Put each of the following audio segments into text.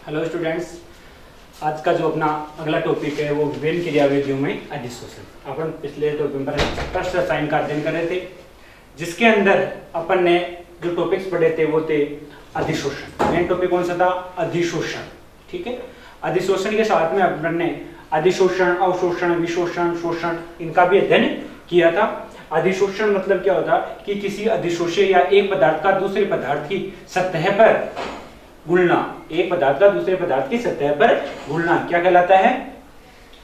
Hello students, आज का जो अपना अगला टॉपिक है वो विभिन्न क्रियाविधियों में अधिशोषण। अपन पिछले टॉपिक पर स्पष्ट रसायन का अध्ययन कर रहे थे, जिसके अंदर अपन ने जो टॉपिक्स पढ़े थे वो थे अधिशोषण। मेन टॉपिक कौन सा था? अधिशोषण। ठीक है, अधिशोषण के साथ में अपन ने अधिशोषण, अवशोषण, विशोषण, शोषण इनका भी अध्ययन किया था। अधिशोषण मतलब क्या होता है कि किसी अधिशोष्य या एक पदार्थ का दूसरे पदार्थ की सतह पर घुलना, एक पदार्थ का दूसरे पदार्थ की सतह पर घुलना क्या कहलाता है?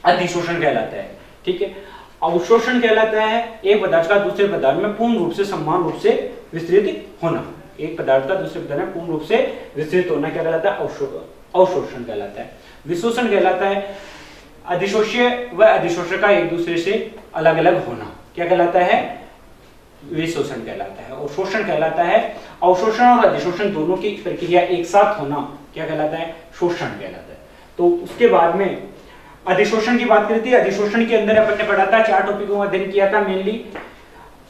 अधिशोषण कहलाता है। ठीक है, अवशोषण कहलाता है एक पदार्थ का दूसरे पदार्थ में पूर्ण रूप से समान रूप से विस्तृत होना। एक पदार्थ का दूसरे पदार्थ में पूर्ण रूप से विस्तृत होना क्या कहलाता है? अवशोषण कहलाता है। विशोषण कहलाता है अधिशोष्य व अधिशोषक का एक दूसरे से अलग अलग होना, क्या कहलाता है? विशोषण कहलाता है। और शोषण कहलाता है अवशोषण और अधिशोषण दोनों की प्रक्रिया एक साथ होना, क्या कहलाता है? शोषण कहलाता है। तो उसके बाद में अधिशोषण की बात करती है। अधिशोषण के अंदर अपन ने पढ़ा था, 4 टॉपिकों का अध्ययन किया था मेनली।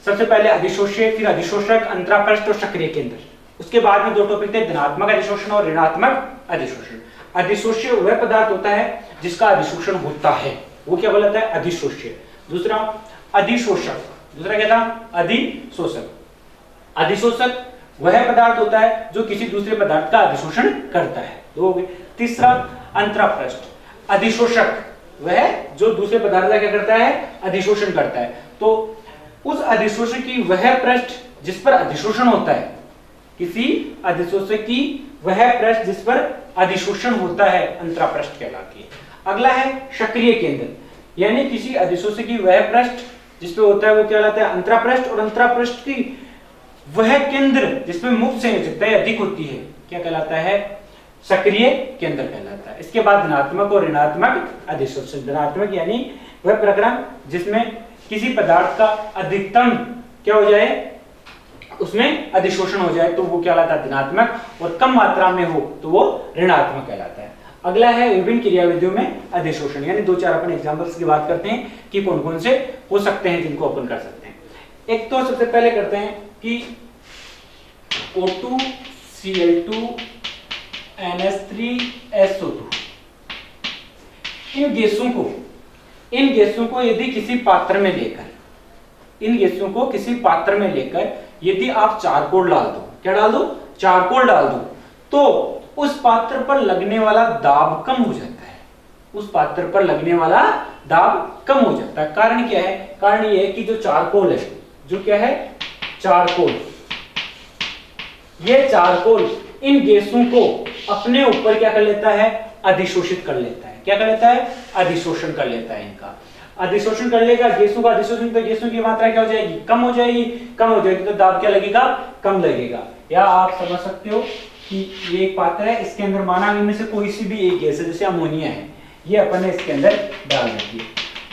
सबसे पहले अधिशोष्य, फिर अधिशोषक, अंतरापृष्ठ और सक्रिय केंद्र। उसके बाद में 2 टॉपिक थे, धनात्मक अधिशोषण और ऋणात्मक अधिशोषण। अधिशोष्य वह पदार्थ होता है जिसका अधिशोषण होता है, वो क्या बोलता है? अधिशोष्य। दूसरा अधिशोषक, दूसरा क्या था? अधिशोषक। अधिशोषक वह पदार्थ होता है जो किसी दूसरे पदार्थ का अधिशोषण करता है, 2 हो गए। तीसरा अंतरापृष्ठ। अधिशोषक वह जो दूसरे पदार्थ का क्या करता है? अधिशोषण करता है। तो उस अधिशोषक की वह पृष्ठ जिस पर अधिशोषण होता है, किसी अधिशोषक की वह पृष्ठ जिस पर अधिशोषण होता है, अंतरापृष्ठ कहलाती है। अगला है सक्रिय केंद्र, यानी किसी अधिशोषक की वह पृष्ठ जिसपे होता है वो क्या कहलाता है? अंतरापृष्ठ। और अंतरापृष्ठ की वह केंद्र जिसमें मुक्त संयोजकता अधिक होती है, क्या कहलाता है? सक्रिय केंद्र कहलाता है। इसके बाद धनात्मक और ऋणात्मक अधिशोषण। धनात्मक यानी वह प्रकरण जिसमें किसी पदार्थ का अधिकतम क्या हो जाए, उसमें अधिशोषण हो जाए, तो वो क्या कहलाता है? धनात्मक। और कम मात्रा में हो तो वो ऋणात्मक कहलाता है। अगला है विभिन्न क्रियाविधियों में अधिशोषण, यानी 2-4 अपन एग्जांपल्स की बात करते हैं कि कौन कौन से हो सकते हैं जिनको अपन कर सकते हैं। एक तो सबसे पहले करते हैं कि O2 Cl2 NH3 SO2। इन गैसों को यदि किसी पात्र में लेकर यदि आप चारकोल डाल दो, क्या डाल दो? चारकोल डाल दो, तो उस पात्र पर लगने वाला दाब कम हो जाता है। उस पात्र पर लगने वाला दाब कम हो जाता है। कारण क्या है? कारण यह है कि जो चारकोल है, जो क्या है? चारकोल, ये चारकोल इन गैसों को अपने ऊपर क्या कर लेता है? अधिशोषित कर लेता है। क्या कर लेता है? अधिशोषण कर लेता है। इनका अधिशोषण कर लेगा गैसों का अधिशोषण, तो गैसों की मात्रा क्या हो जाएगी? कम हो जाएगी। कम हो जाएगी तो दाब क्या लगेगा? कम लगेगा। या आप समझ सकते हो कि ये एक पात्र है, इसके अंदर माना इनमें से कोई सी भी एक गैस है, जैसे अमोनिया है, ये अपन ने इसके अंदर डाल दी है।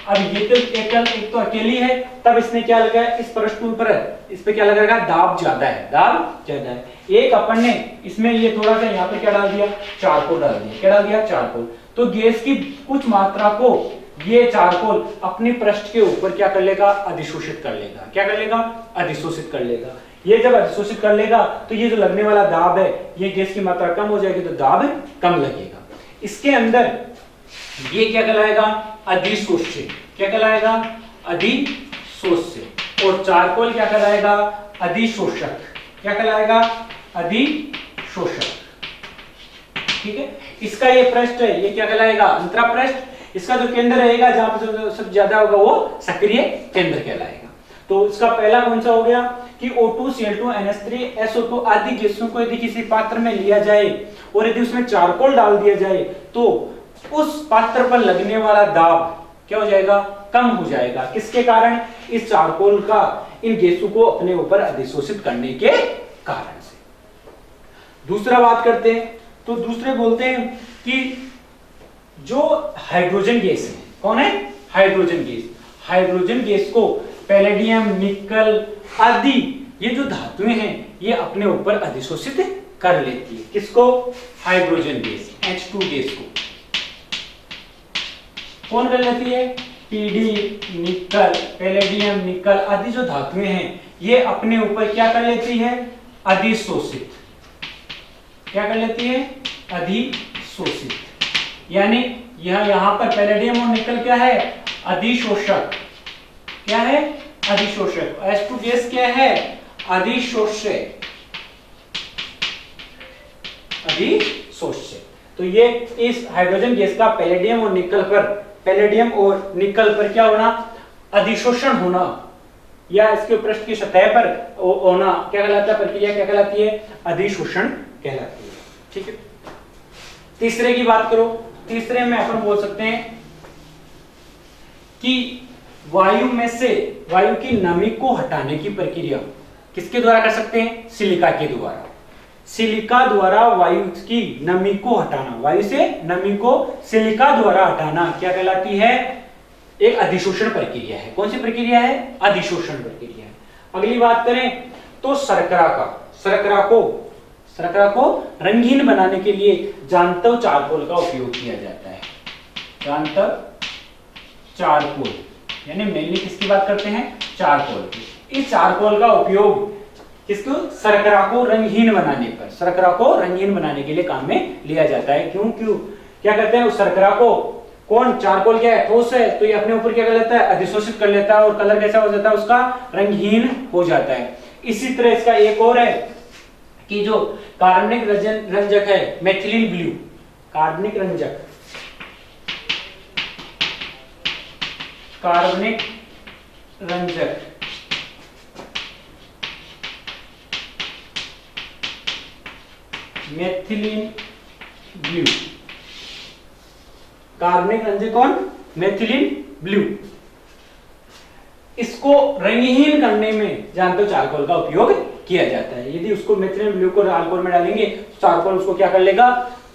अब ये तो एक तो अकेली है, तब इसने क्या लगाया? इस पृष्ठ पर इस पे क्या लगाएगा? दाब ज्यादा है, दाब ज्यादा है। एक अपन ने इसमें ये थोड़ा सा यहाँ पे क्या डाल दिया? चारकोल डाल दिया। क्या डाल दिया? चारकोल। तो गैस की कुछ मात्रा को ये चारकोल अपने पृष्ठ के ऊपर क्या कर लेगा? अधिशोषित कर लेगा। क्या कर लेगा? अधिशोषित कर लेगा। ये जब अधिशोषित कर लेगा तो ये जो लगने वाला दाब है, ये गैस की मात्रा कम हो जाएगी तो दाब कम लगेगा। इसके अंदर ये क्या कहलाएगा? अधिशोष्य। क्या कहलाएगा? अधिशोष्य। और चारकोल क्या कहलाएगा? अधिशोषक। क्या कहलाएगा? अधिशोषक। ठीक है, इसका ये पृष्ठ है, ये क्या कहलाएगा? अंतरापृष्ठ। इसका जो केंद्र रहेगा जहां पर सबसे ज्यादा होगा वो सक्रिय केंद्र कहलाएगा। तो इसका पहला कौन सा हो गया कि O2 Cl2 NH3 SO2 आदि गैसों को यदि किसी पात्र में लिया जाए और यदि उसमें चारकोल डाल दिया जाए तो उस पात्र पर लगने वाला दाब क्या हो जाएगा? कम हो जाएगा। किसके कारण? इस चारकोल का इन गैसों को अपने ऊपर अधिशोषित करने के कारण से। दूसरा बात करते हैं, तो दूसरे बोलते हैं कि जो हाइड्रोजन गैस है, कौन है? Hydrogen gas. हाइड्रोजन गैस को पैलेडियम, निकल आदि ये जो धातुएं हैं ये अपने ऊपर अधिशोषित कर लेती है। किसको? हाइड्रोजन गैस, H2 गैस को कौन कर लेती है? पीडी, निकल, पैलेडियम, निकल आदि जो धातुएं हैं ये अपने ऊपर क्या कर लेती है? अधिशोषित। क्या कर लेती है? अधिशोषित। अधिशोषित, यानी यहाँ पर पैलेडियम और निकल क्या है, अधिशोषक। क्या है, अधिशोषक। H2 गैस क्या है, अधिशोष्य। अधिशोष्य। तो ये इस हाइड्रोजन गैस का पैलेडियम और निकल पर क्या होना, अधिशोषण होना, या इसके पृष्ठ की सतह पर होना क्या कहलाता है, प्रक्रिया क्या कहलाती है, अधिशोषण कहलाती है। ठीक है। तीसरे की बात करो, तीसरे में अपन बोल सकते हैं कि वायु में से वायु की नमी को हटाने की प्रक्रिया किसके द्वारा कर सकते हैं, सिलिका के द्वारा। सिलिका द्वारा वायु की नमी को हटाना, वायु से नमी को सिलिका द्वारा हटाना क्या कहलाती है, एक अधिशोषण प्रक्रिया है। कौन सी प्रक्रिया है, अधिशोषण प्रक्रिया है। अगली बात करें तो शर्करा को रंगीन बनाने के लिए जांतव चारकोल का उपयोग किया जाता है। जांतव चारकोल, यानी मेनली किसकी बात करते हैं, चारकोल की। इस चारकोल का उपयोग किसको, शर्करा को रंगीन बनाने पर, शर्करा को रंगीन बनाने के लिए काम में लिया जाता है। क्यों क्या करते हैं, उस शर्करा को, कौन, चारकोल क्या है, ठोस है, तो ये अपने ऊपर क्या कर लेता है, अधिशोषित कर लेता है और कलर कैसा हो जाता है उसका, रंगहीन हो जाता है। इसी तरह इसका एक और है कि जो कार्बनिक रंजक है, मेथिलीन ब्लू, कार्बनिक रंजक, मेथिलीन ब्लू, कार्बनिक रंजक कौन, मेथिलीन ब्लू। इसको रंगहीन करने में जानते हो चारकोल का उपयोग किया जाता है। यदि उसको मेथिलीन ब्लू को चारकोल में डालेंगे, चारकोल उसको क्या कर लेगा,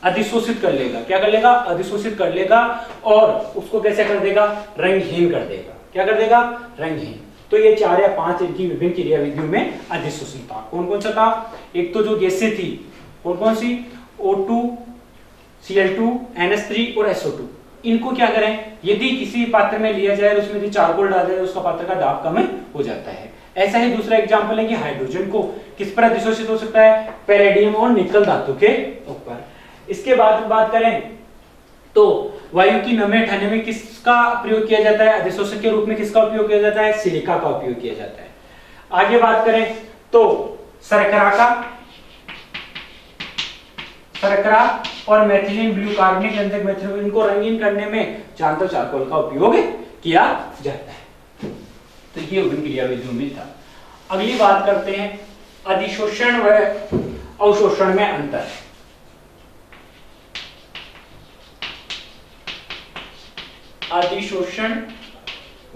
अधिशोषित कर लेगा। क्या कर लेगा, अधिशोषित कर लेगा और उसको कैसे कर देगा, रंगहीन कर देगा। क्या कर देगा, रंगहीन। तो ये 4 या 5 इनकी विभिन्न क्रिया विधियों में अधिशोषण था। कौन कौन सा था, एक तो जो गैसें थी, कौन सी, O2, Cl2, NH3 और SO2, इनको क्या करें, यदि किसी पात्र में लिया जाए उसमें यदि चारकोल डाल जाए उसका पात्र का दाब कम हो जाता है। ऐसा ही दूसरा एग्जांपल है कि हाइड्रोजन को किस पर अधिशोषित हो सकता है, पैलेडियम और निकल धातु के ऊपर। इसके बाद बात करें तो वायु की नमी हटाने में किसका प्रयोग किया जाता है, अधिशोषक के रूप में किसका उपयोग किया जाता है, सिलिका का उपयोग किया जाता है। आगे बात करें तो शर्करा और मेथिलीन ब्लू, कार्बनिक रंजक मेथिलीन, इनको रंगीन करने में जानते चारकोल का उपयोग किया जाता है। तो ये विभिन्न क्रिया विधियों में था। अगली बात करते हैं अधिशोषण व अवशोषण में अंतर। अधिशोषण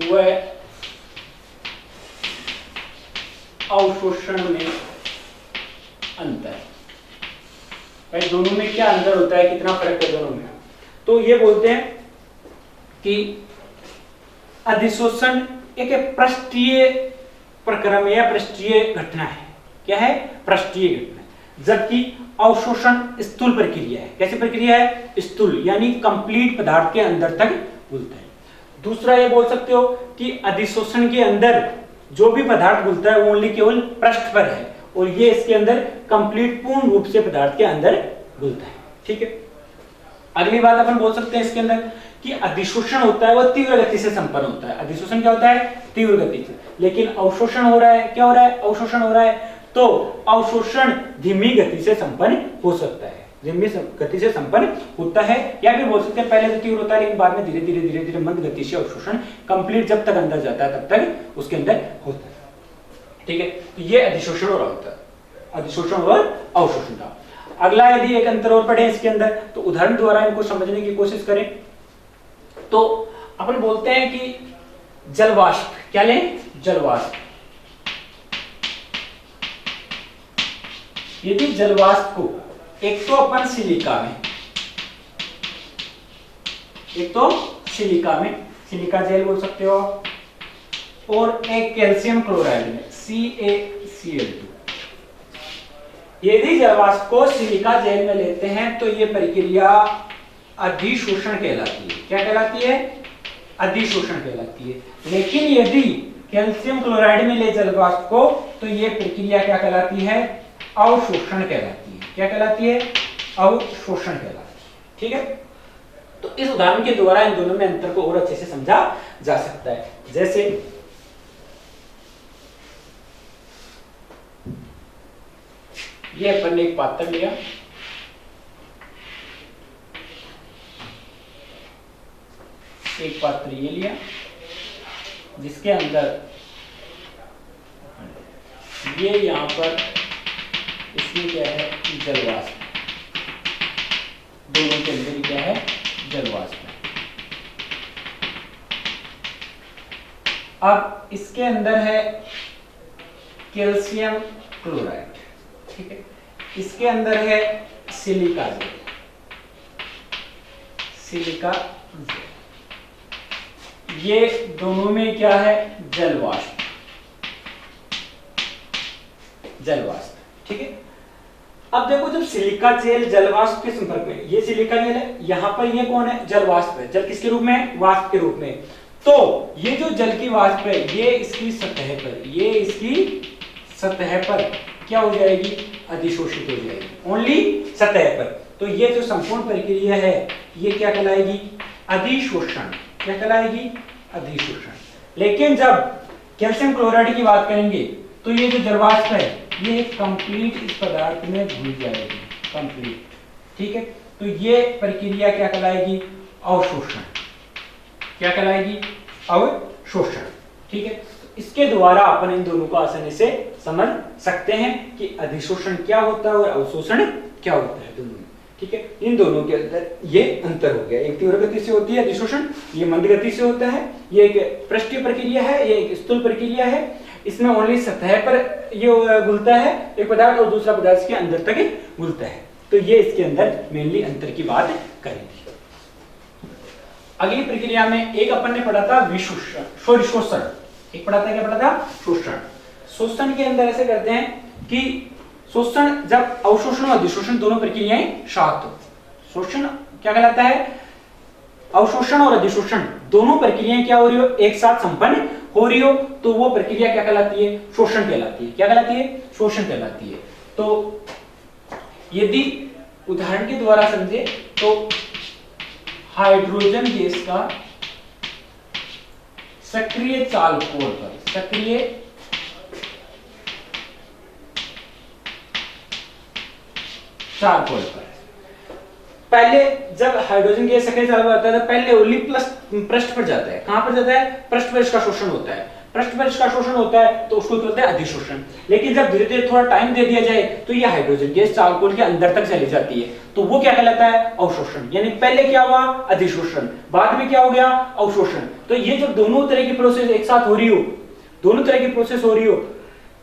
व अवशोषण में अंतर, भाई दोनों में क्या अंतर होता है, कितना फर्क है दोनों में। तो ये बोलते हैं कि अधिशोषण एक पृष्ठीय प्रक्रम या पृष्ठीय घटना है। क्या है, पृष्ठीय घटना, जबकि अवशोषण स्थूल प्रक्रिया है। कैसी प्रक्रिया है, स्थूल, यानी कंप्लीट पदार्थ के अंदर तक घुलता है। दूसरा ये बोल सकते हो कि अधिशोषण के अंदर जो भी पदार्थ घुलता है वो ओनली केवल पृष्ठ पर है, और ये इसके अंदर कंप्लीट पूर्ण रूप से पदार्थ के अंदर घुलता है। ठीक है। अगली बात अपन बोल सकते हैं इसके अंदर कि अधिशोषण होता है वो तीव्र गति से संपन्न होता है। अधिशोषण क्या होता है, तीव्र गति से। लेकिन अवशोषण हो रहा है, क्या हो रहा है, अवशोषण हो रहा है, तो अवशोषण धीमी गति से संपन्न हो सकता है, धीमी गति से संपन्न होता है। या फिर बोल सकते हैं पहले तो तीव्र होता है लेकिन बाद में धीरे धीरे मंद गति से अवशोषण कंप्लीट जब तक अंदर जाता है तब तक उसके अंदर होता है। ठीक है। तो ये अधिशोषण और अवशोषण था। अगला यदि एक अंतर और पढ़े इसके अंदर, तो उदाहरण द्वारा इनको समझने की कोशिश करें। तो अपन बोलते हैं कि जलवाष्प, क्या लें, जलवाष्प। यदि जलवाष्प को एक तो अपन सिलिका में, सिलिका जेल बोल सकते हो, और एक कैल्शियम क्लोराइड में CaCl2। यदि जलवाष्प को सिलिका जेल में लेते हैं तो ये प्रक्रिया अधिशोषण कहलाती है। क्या कहलाती है, अधिशोषण कहलाती है। लेकिन यदि कैल्शियम क्लोराइड में ले जलवाष्प को तो ये प्रक्रिया क्या कहलाती है, अवशोषण कहलाती है। क्या कहलाती है, अवशोषण कहलाती है। ठीक है, तो इस उदाहरण के द्वारा इन दोनों में अंतर को और अच्छे से समझा जा सकता है। जैसे ये अपन ने एक पात्र लिया, एक पात्र ये लिया जिसके अंदर ये यहां पर इसमें क्या है, जलवाष्प, दोनों के अंदर क्या है, जलवाष्प। अब इसके अंदर है कैल्शियम क्लोराइड, ठीक है, इसके अंदर है सिलिका जेल, सिलिका जेल, ये दोनों में क्या है, जलवाष्प, जलवाष्प, ठीक है। अब देखो जब सिलिका जेल जलवाष्प के संपर्क में, ये सिलिका जेल है, यहां पर ये कौन है, जलवाष्प है, जल किसके रूप में, वाष्प के रूप में। तो ये जो जल की वाष्प है ये इसकी सतह पर, ये इसकी सतह पर क्या हो जाएगी, अधिशोषित हो जाएगी, ओनली सतह पर। तो ये जो संपूर्ण प्रक्रिया है ये क्या कहलाएगी, अधिशोषण, क्या कहलाएगी, अधिशोषण। लेकिन जब कैल्शियम क्लोराइड की बात करेंगे तो ये जो जलवाष्प है ये कंप्लीट इस पदार्थ में घुल जाएगी, कंप्लीट, ठीक है। तो ये प्रक्रिया क्या कहलाएगी, अवशोषण, क्या कहलाएगी, अवशोषण, ठीक है। इसके द्वारा अपन इन दोनों को आसानी से समझ सकते हैं कि अधिशोषण क्या होता है और अवशोषण क्या होता है दोनों में, ठीक है। इन दोनों के अंदर ये अंतर हो गया, एक तीव्र गति से होती है अधिशोषण, ये मंद गति से होता है, ये एक पृष्ठीय प्रक्रिया है, ये एक स्थूल प्रक्रिया है, इसमें ओनली सतह पर ये घुलता है एक पदार्थ और दूसरा पदार्थ के अंदर तक घुलता है। तो ये इसके अंदर मेनली अंतर की बात करेंगे। अगली प्रक्रिया में एक अपन ने पढ़ा था विशोषण, सॉरी शोषण, एक पढ़ा था, क्या पढ़ा था, शोषण। शोषण के अंदर ऐसे करते हैं कि शोषण जब अवशोषण और अधिशोषण दोनों प्रक्रियाएं साथ हो, शोषण क्या कहलाता है, अवशोषण और अधिशोषण दोनों प्रक्रियाएं क्या हो रही हो, एक साथ संपन्न हो रही हो, तो वो प्रक्रिया क्या कहलाती है, शोषण कहलाती है, क्या कहलाती है, शोषण कहलाती है। तो यदि उदाहरण के द्वारा समझे तो हाइड्रोजन गैस का सक्रिय चालकोल पर, सक्रिय चालकोल पर, पहले जब हाइड्रोजन गैस सक्रिय चालक होता है तो पहले ओनली प्लस पृष्ठ पर जाता है, कहां पर जाता है, पृष्ठ पर इसका शोषण होता है, पृष्ठ पर इसका शोषण होता है तो उसको कहते हैं अधिशोषण। लेकिन जब धीरे धीरे थोड़ा टाइम दे दिया जाए तो यह हाइड्रोजन गैस चालकोल के अंदर तक चली जाती है, तो वो क्या कहलाता है, अवशोषण। यानी पहले क्या हुआ, अधिशोषण, बाद में क्या हो गया, अवशोषण। तो ये जब दोनों तरह की प्रोसेस एक साथ हो रही हो, दोनों तरह की प्रोसेस हो रही हो,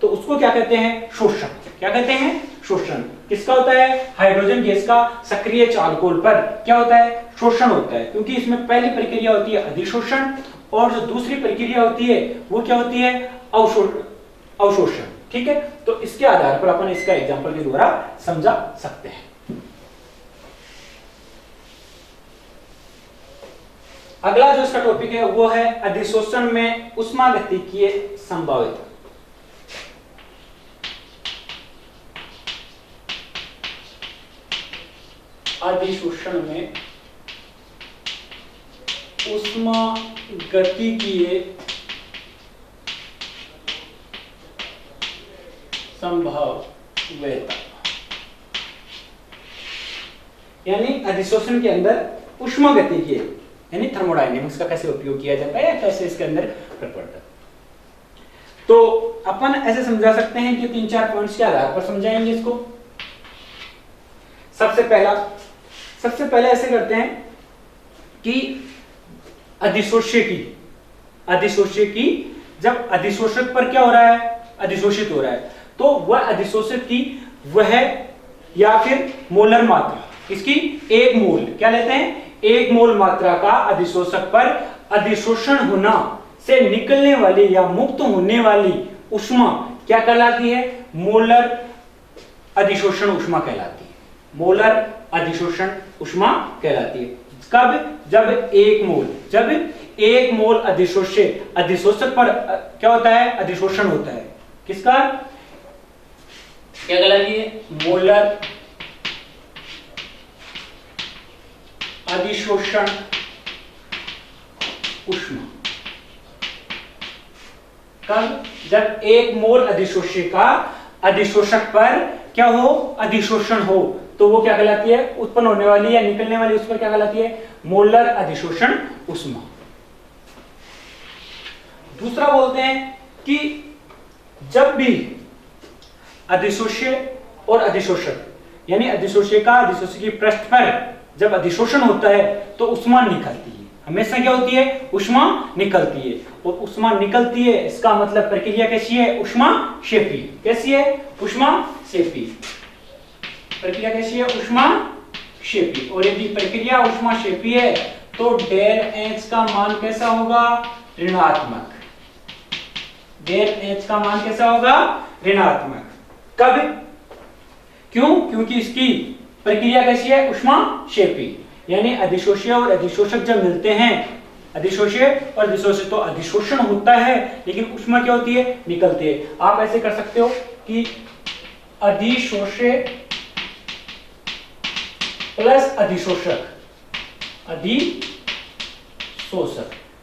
तो उसको क्या कहते हैं, शोषण, क्या कहते हैं, शोषण। किसका होता है, हाइड्रोजन गैस का सक्रिय चालकोल पर क्या होता है, शोषण होता है, क्योंकि इसमें पहली प्रक्रिया होती है अधिशोषण और जो दूसरी प्रक्रिया होती है वो क्या होती है, अवशोषण, ठीक है। तो इसके आधार पर अपन इसका एग्जांपल के द्वारा समझा सकते हैं। अगला जो इसका टॉपिक है वो है अधिशोषण में ऊष्मागतिकीय संभाव्यता। अधिशोषण में ऊष्मागतिकीय संभाव्यता, यानी अधिशोषण के अंदर ऊष्मागतिकीय यानी थर्मोडायनेमिक्स का कैसे उपयोग किया जाता है या कैसे इसके अंदर प्रपड़ता है। तो अपन ऐसे समझा सकते हैं कि 3-4 पॉइंट्स के आधार पर समझाएंगे इसको। सबसे पहले ऐसे करते हैं कि अधिशोष्य की जब अधिशोषक पर क्या हो रहा है, अधिशोषित हो रहा है, तो वह अधिशोषक की वह या फिर मोलर मात्रा, इसकी एक मोल, क्या लेते हैं, एक मोल मात्रा का अधिशोषक पर अधिशोषण होना से निकलने वाली या मुक्त होने वाली ऊष्मा क्या कहलाती है, मोलर अधिशोषण ऊष्मा कहलाती है, मोलर अधिशोषण ऊष्मा कहलाती है। कब, जब एक मोल अधिशोषक पर क्या होता है, अधिशोषण होता है, किसका, क्या कहलाती है, मोलर अधिशोषण ऊष्मा। कब? जब 1 मोल अधिशोष्य का अधिशोषक पर क्या हो? अधिशोषण हो, तो वो क्या कहलाती है? उत्पन्न होने वाली या निकलने वाली उस पर क्या कहलाती है? मोलर अधिशोषण ऊष्मा। दूसरा बोलते हैं कि जब भी अधिशोष्य और अधिशोषक यानी अधिशोष्य का अधिशोषक की पृष्ठ पर जब अधिशोषण होता है तो ऊष्मा निकलती है। हमेशा क्या होती है? ऊष्मा निकलती है। और ऊष्मा निकलती है इसका मतलब प्रक्रिया कैसी है? ऊष्मा क्षेपी। कैसी है? ऊष्मा क्षेपी। प्रक्रिया कैसी है? ऊष्मा क्षेपी। और यदि प्रक्रिया ऊष्मा क्षेपी है तो डेल एच का मान कैसा होगा? ऋणात्मक। डेल एच का मान कैसा होगा? ऋणात्मक। कब? क्यों? क्योंकि इसकी प्रक्रिया कैसी है? ऊष्मा क्षेपी। यानी अधिशोष्य और अधिशोषक जब मिलते हैं, अधिशोष्य और अधिशोषित, तो अधिशोषण होता है लेकिन ऊष्मा क्या होती है? निकलती है। आप ऐसे कर सकते हो कि अधिशोष्य प्लस अधिशोषक, अधिशोषक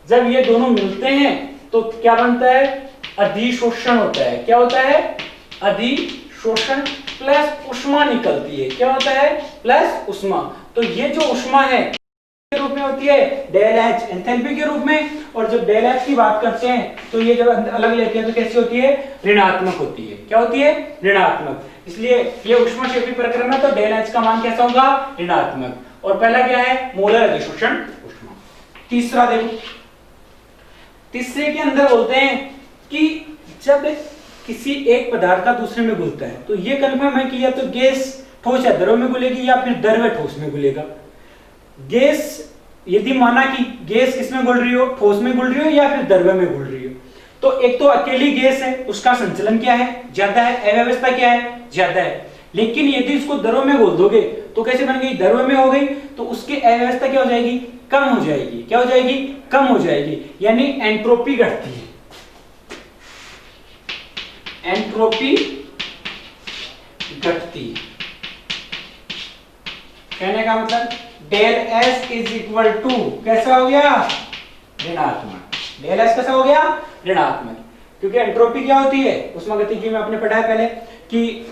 जब ये दोनों मिलते हैं तो क्या बनता है? अधिशोषण होता है। क्या होता है? अधिशोषण प्लस ऊष्मा निकलती है। क्या होता है? प्लस ऊष्मा। तो ये जो ऊष्मा है के रूप में होती है डेल एच एंथैल्पी के रूप में, और जब डेल एच की बात करते हैं तो ये जब अलग लेते हैं तो कैसी होती है? ऋणात्मक होती है। क्या होती है? ऋणात्मक। इसलिए ये ऊष्मा क्षेपी प्रक्रम है तो डेल एच का मान कैसा होगा? ऋणात्मक। और पहला क्या है? मोलर अधिशोषण ऊष्मा। तीसरा देखो, तीसरे के अंदर बोलते हैं कि जब किसी एक पदार्थ का दूसरे में घुलता है तो ये कंफर्म है कि या तो गैस ठोस या द्रव में घुलेगी या फिर द्रव ठोस में घुलेगा। गैस यदि माना कि गैस किसमें घुल रही हो? ठोस में घुल रही हो या फिर द्रव में घुल रही हो, तो एक तो अकेली गैस है, उसका संचलन क्या है? ज्यादा है। अव्यवस्था क्या है? ज्यादा है। लेकिन यदि इसको द्रव में घोल दोगे तो कैसे बन गई? द्रव में हो गई, तो उसकी अव्यवस्था क्या हो जाएगी? कम हो जाएगी। क्या हो जाएगी? कम हो जाएगी। यानी एंट्रोपी घटती है। एंट्रोपी घटती है। कहने का मतलब del s is equal to कैसा हो गया? ऋणात्मक। डेल एस कैसा हो गया? ऋणात्मक। क्योंकि एंट्रोपी क्या होती है? ऊष्मागतिकी में आपने पढ़ा है पहले कि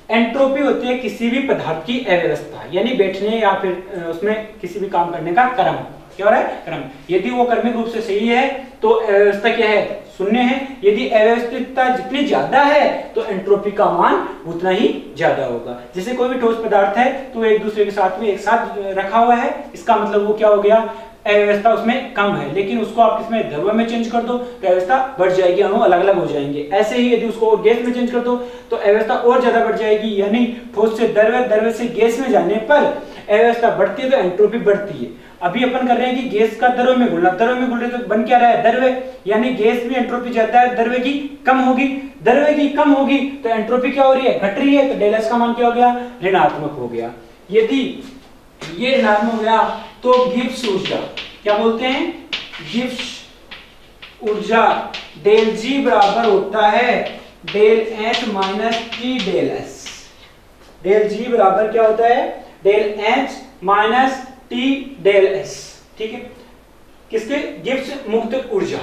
एंट्रोपी होती है किसी भी पदार्थ की अव्यवस्था, यानी बैठने या फिर उसमें किसी भी काम करने का क्रम। क्या हो रहा है? क्रम। यदि वो क्रमिक रूप से सही है तो अव्यवस्था क्या है? शून्य है। यदि अव्यवस्थितता जितनी ज्यादा है तो एंट्रोपी का मान उतना ही ज्यादा होगा। जैसे कोई भी ठोस पदार्थ है तो एक दूसरे के साथ में एक साथ रखा हुआ है, इसका मतलब वो क्या हो गया? अव्यवस्था उसमें कम है। लेकिन उसको आप इसमें द्रव में चेंज कर दो तो अव्यवस्था बढ़ जाएगी, अणु अलग अलग हो जाएंगे। ऐसे ही यदि उसको गैस में चेंज कर दो तो अव्यवस्था और ज्यादा बढ़ जाएगी। यानी ठोस से द्रव, द्रव से गैस में जाने पर अव्यवस्था बढ़ती है तो एंट्रोपी बढ़ती है। अभी अपन कर रहे हैं कि गैस का द्रव में घुलना, द्रव में घुल रहे तो बन क्या रहा है? द्रव। यानी गैस में एंट्रोपी ज्यादा है, द्रव की कम होगी। द्रव की कम होगी तो एंट्रोपी क्या हो रही है? घट रही है। तो डेल एस का मान क्या हो गया? ऋणात्मक हो गया। यदि ये ऋणात्मक हो गया तो गिब्स ऊर्जा, क्या बोलते हैं? गिब्स ऊर्जा डेल जी बराबर होता है del H minus T del S. Del G बराबर क्या होता है? Del H minus T del S. ठीक है? किसके? गिब्स मुक्त ऊर्जा,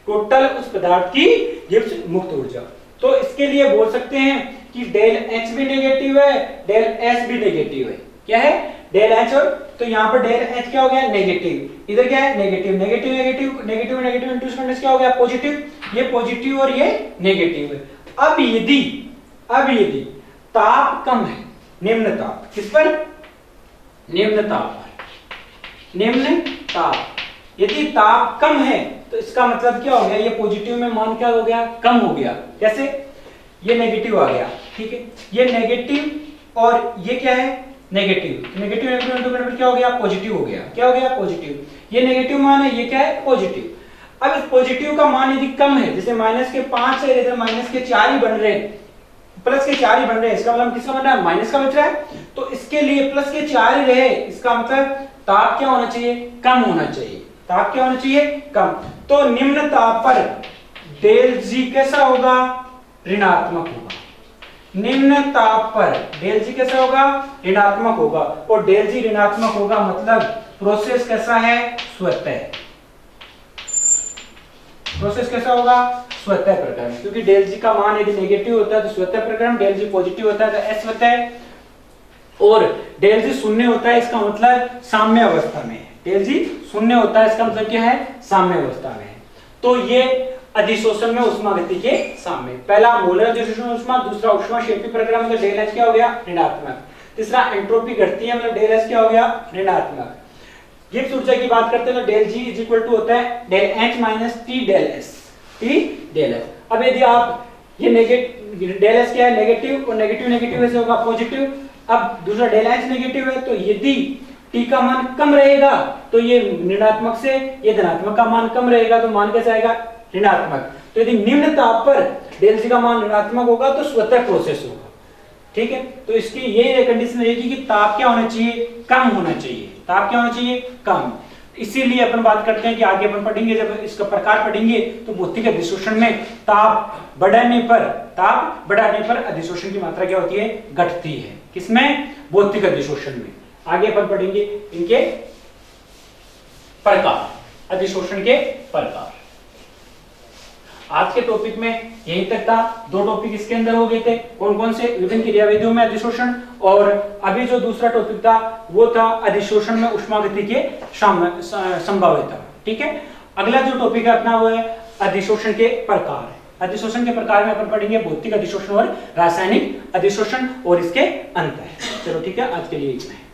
टोटल उस पदार्थ की गिब्स मुक्त ऊर्जा। तो इसके लिए बोल सकते हैं कि डेल एच भी नेगेटिव है, डेल एस भी नेगेटिव है। क्या है? Del h. और तो यहां पर डेल एच क्या हो गया? नेगेटिव। इधर क्या है? Negative. Negative negative negative negative into क्या हो गया? पॉजिटिव। ये पॉजिटिव और ये नेगेटिव है। अब यदि ताप कम है, निम्न ताप, किस पर? निम्न ताप पर। निम्न ताप, यदि ताप कम है तो इसका मतलब क्या हो गया? ये पॉजिटिव में मान क्या हो गया? कम हो गया। कैसे? ये नेगेटिव आ गया। ठीक है? ये नेगेटिव और ये क्या है? नेगेटिव। नेगेटिव नेगेटिव क्या हो गया? पॉजिटिव हो गया। क्या हो गया? पॉजिटिव। ये नेगेटिव मान है, ये क्या है? पॉजिटिव। अब इस पॉजिटिव का मान यदि कम है, जैसे माइनस के 5 है, जैसे माइनस के 4 ही बन रहे हैं, प्लस के 4 ही बन रहे हैं, इसका मतलब किसका बन रहा है? माइनस का बच रहा है। तो इसके लिए प्लस के 4 ही रहे, इसका मतलब ताप क्या होना चाहिए? कम होना चाहिए। ताप क्या होना चाहिए? कम। तो निम्न ताप पर डेल जी कैसा होगा? ऋणात्मक होगा। निम्न ताप पर डेल जी कैसा होगा? ऋणात्मक होगा। और डेल जी ऋणात्मक होगा मतलब प्रोसेस कैसा है, स्वतः। प्रोसेस कैसा होगा, स्वतः प्रकरण, क्योंकि डेल जी का मान यदि नेगेटिव होता है तो स्वतः प्रकरण, डेल जी पॉजिटिव होता है तो अस्वतः, और डेल जी शून्य होता है इसका मतलब साम्य अवस्था में। डेल जी शून्य होता है इसका मतलब क्या है, साम्य अवस्था में। तो ये अधिशोषण में उष्मागति के साम्य, पहला मोलर अधिशोषण उष्मा, दूसरा उष्माक्षेपी प्रक्रिया में डेल एच क्या हो गया, ऋणात्मक, तीसरा एंट्रोपी घटती है मतलब डेल एच क्या हो गया, ऋणात्मक। गिब्स ऊर्जा की बात करते हैं तो del g is equal to होता है del H minus T del s, t del s. अब यदि आप ये नेगेटिव, डेल एस क्या है, नेगेटिव, और नेगेटिव नेगेटिव ऐसे होगा पॉजिटिव। अब दूसरा डेल एच नेगेटिव है तो यदि टी का मान कम रहेगा तो ये ऋणात्मक से ये धनात्मक का मान कम रहेगा तो मान कैसे आएगा, ऋणात्मक। तो यदि निम्न ताप पर डेल जी का मान ऋणात्मक होगा तो स्वतः प्रोसेस होगा, ठीक है। तो इसकी यही कंडीशन रहेगी कि ताप क्या होना चाहिए, कम होना चाहिए, ताप क्या होना चाहिए, कम। इसीलिए अपन बात करते हैं कि आगे अपन पढ़ेंगे, जब इसका प्रकार पढ़ेंगे तो भौतिक अधिशोषण में ताप बढ़ाने पर अधिशोषण की मात्रा क्या होती है, घटती है। किसमें, भौतिक अधिशोषण में। आगे अपन पढ़ेंगे इनके प्रकार, अधिशोषण के प्रकार। आज के टॉपिक में यही तक था, दो टॉपिक इसके अंदर हो गए थे, कौन कौन से, विभिन्न क्रियाविधियों में अधिशोषण, और अभी जो दूसरा टॉपिक था वो था अधिशोषण में उष्मागति के संभाव्यता, ठीक है। अगला जो टॉपिक है अपना वो है अधिशोषण के प्रकार। अधिशोषण के प्रकार में अपन पढ़ेंगे भौतिक अधिशोषण और रासायनिक अधिशोषण और इसके अंतर। चलो ठीक है, आज के लिए इतना है।